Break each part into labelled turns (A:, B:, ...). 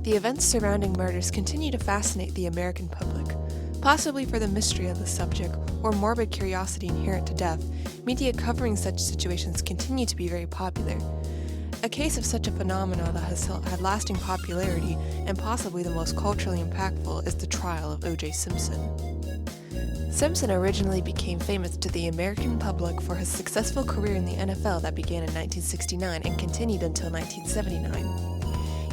A: The events surrounding murders continue to fascinate the American public. Possibly for the mystery of the subject or morbid curiosity inherent to death, media covering such situations continue to be very popular. A case of such a phenomenon that has had lasting popularity and possibly the most culturally impactful is the trial of O.J. Simpson. Simpson originally became famous to the American public for his successful career in the NFL that began in 1969 and continued until 1979.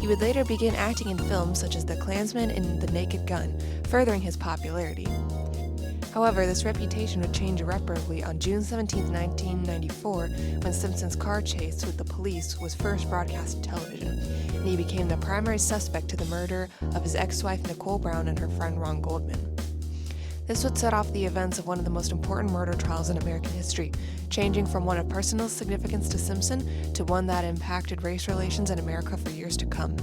A: He would later begin acting in films such as The Klansman and The Naked Gun, furthering his popularity. However, this reputation would change irreparably on June 17, 1994, when Simpson's car chase with the police was first broadcast on television, and he became the primary suspect to the murder of his ex-wife Nicole Brown and her friend Ron Goldman. This would set off the events of one of the most important murder trials in American history, changing from one of personal significance to Simpson to one that impacted race relations in America for years to come.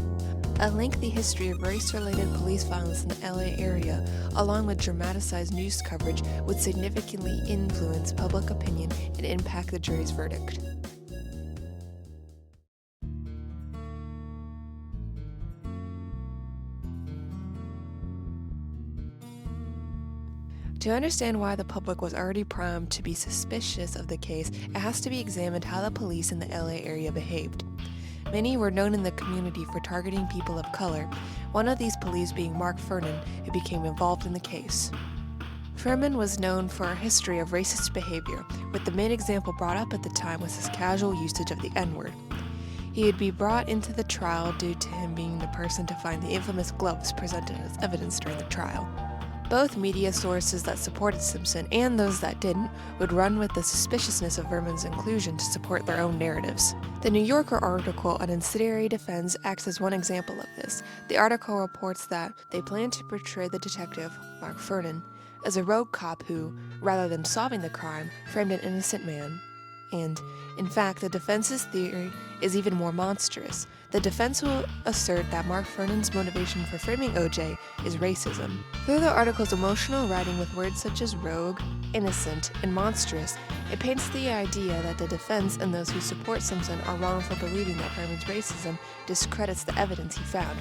A: A lengthy history of race-related police violence in the LA area, along with dramatized news coverage, would significantly influence public opinion and impact the jury's verdict. To understand why the public was already primed to be suspicious of the case, it has to be examined how the police in the LA area behaved. Many were known in the community for targeting people of color, one of these police being Mark Fernan, who became involved in the case. Furman was known for a history of racist behavior, with the main example brought up at the time was his casual usage of the N-word. He would be brought into the trial due to him being the person to find the infamous gloves presented as evidence during the trial. Both media sources that supported Simpson and those that didn't would run with the suspiciousness of Furman's inclusion to support their own narratives. The New Yorker article on incendiary defense acts as one example of this. The article reports that they plan to portray the detective, Mark Fernan, as a rogue cop who, rather than solving the crime, framed an innocent man. And, in fact, the defense's theory is even more monstrous. The defense will assert that Mark Fernan's motivation for framing O.J. is racism. Through the article's emotional writing with words such as rogue, innocent, and monstrous, it paints the idea that the defense and those who support Simpson are wrong for believing that Furman's racism discredits the evidence he found.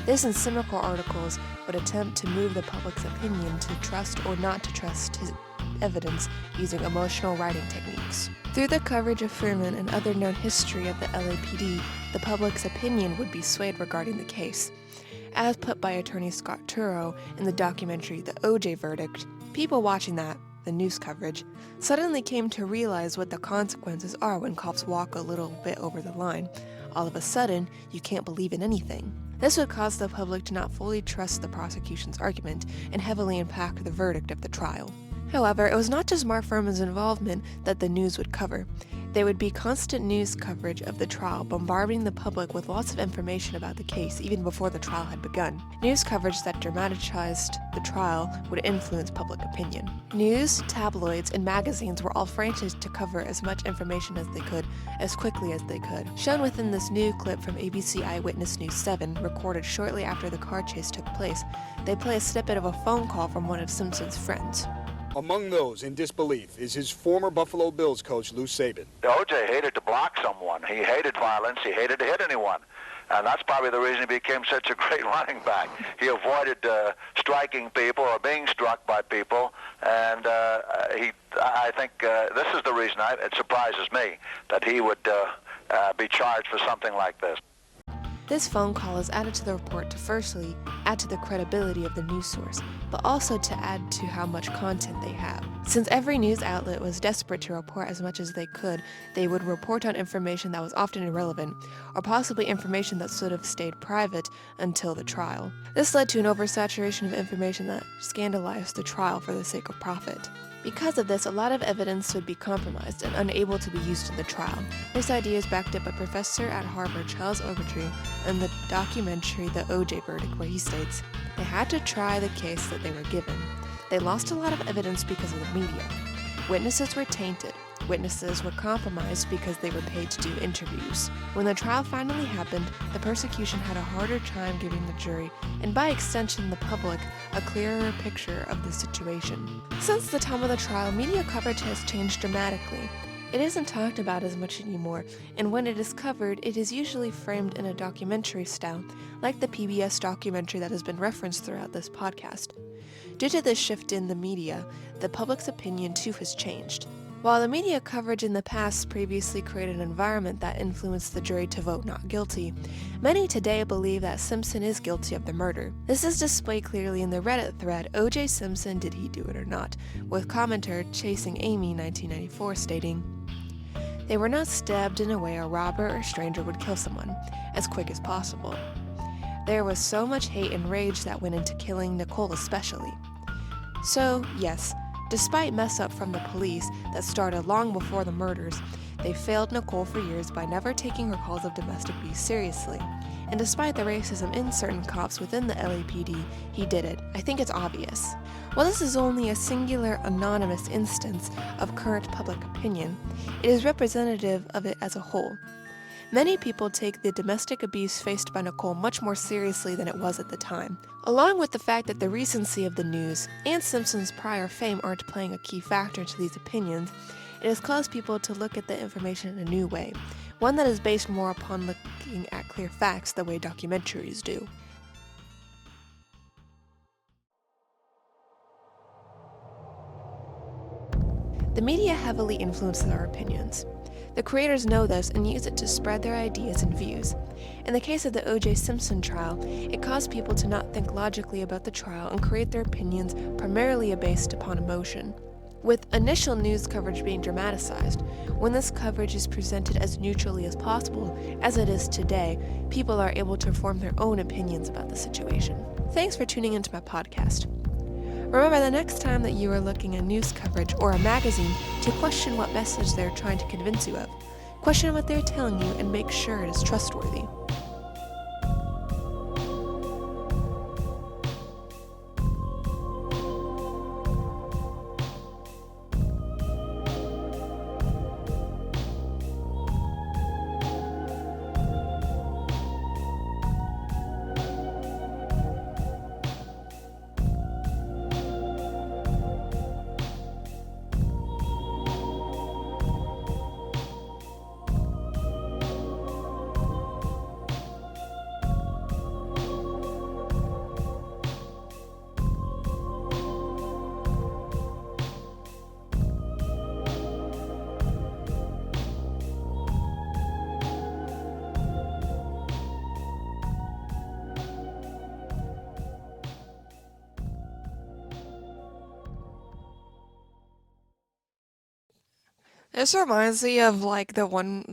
A: This and similar articles would attempt to move the public's opinion to trust or not to trust his evidence using emotional writing techniques. Through the coverage of Furman and other known history of the LAPD, the public's opinion would be swayed regarding the case. As put by attorney Scott Turow in the documentary The O.J. Verdict, people watching that, the news coverage, suddenly came to realize what the consequences are when cops walk a little bit over the line. All of a sudden, you can't believe in anything. This would cause the public to not fully trust the prosecution's argument and heavily impact the verdict of the trial. However, it was not just Mark Furman's involvement that the news would cover. There would be constant news coverage of the trial, bombarding the public with lots of information about the case even before the trial had begun. News coverage that dramatized the trial would influence public opinion. News, tabloids, and magazines were all frantic to cover as much information as they could, as quickly as they could. Shown within this new clip from ABC Eyewitness News 7, recorded shortly after the car chase took place, they play a snippet of a phone call from one of Simpson's friends.
B: Among those in disbelief is his former Buffalo Bills coach, Lou Saban.
C: O.J. hated to block someone. He hated violence. He hated to hit anyone. And that's probably the reason he became such a great running back. He avoided striking people or being struck by people. And I think this is the reason it surprises me that he would be charged for something like this.
A: This phone call is added to the report to firstly add to the credibility of the news source, but also to add to how much content they have. Since every news outlet was desperate to report as much as they could, they would report on information that was often irrelevant, or possibly information that should have stayed private until the trial. This led to an oversaturation of information that scandalized the trial for the sake of profit. Because of this, a lot of evidence would be compromised and unable to be used in the trial. This idea is backed up by Professor at Harvard Charles Ogletree in the documentary The O.J. Verdict, where he states, "They had to try the case that they were given. They lost a lot of evidence because of the media. Witnesses were tainted. Witnesses were compromised because they were paid to do interviews. When the trial finally happened, the prosecution had a harder time giving the jury, and by extension the public, a clearer picture of the situation." Since the time of the trial, media coverage has changed dramatically. It isn't talked about as much anymore, and when it is covered, it is usually framed in a documentary style, like the PBS documentary that has been referenced throughout this podcast. Due to this shift in the media, the public's opinion too has changed. While the media coverage in the past previously created an environment that influenced the jury to vote not guilty, many today believe that Simpson is guilty of the murder. This is displayed clearly in the Reddit thread O.J. Simpson Did He Do It or Not, with commenter Chasing Amy 1994 stating, "They were not stabbed in a way a robber or stranger would kill someone, as quick as possible. There was so much hate and rage that went into killing Nicole especially. So, yes, despite mess up from the police that started long before the murders, they failed Nicole for years by never taking her calls of domestic abuse seriously. And despite the racism in certain cops within the LAPD, he did it. I think it's obvious." While this is only a singular anonymous instance of current public opinion, it is representative of it as a whole. Many people take the domestic abuse faced by Nicole much more seriously than it was at the time. Along with the fact that the recency of the news and Simpson's prior fame aren't playing a key factor to these opinions, it has caused people to look at the information in a new way, one that is based more upon looking at clear facts the way documentaries do. The media heavily influences our opinions. The creators know this and use it to spread their ideas and views. In the case of the O.J. Simpson trial, it caused people to not think logically about the trial and create their opinions primarily based upon emotion. With initial news coverage being dramatized, when this coverage is presented as neutrally as possible, as it is today, people are able to form their own opinions about the situation. Thanks for tuning into my podcast. Remember the next time that you are looking at news coverage or a magazine to question what message they're trying to convince you of. Question what they're telling you and make sure it is trustworthy. This reminds me of like when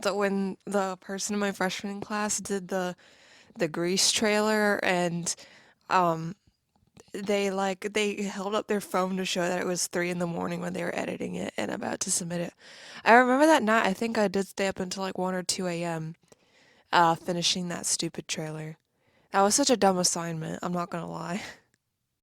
A: the person in my freshman class did the Grease trailer and um they held up their phone to show that it was 3 in the morning when they were editing it and about to submit it. I remember that night. I think I did stay up until like 1 or 2 a.m. Finishing that stupid trailer. That was such a dumb assignment. I'm not gonna lie.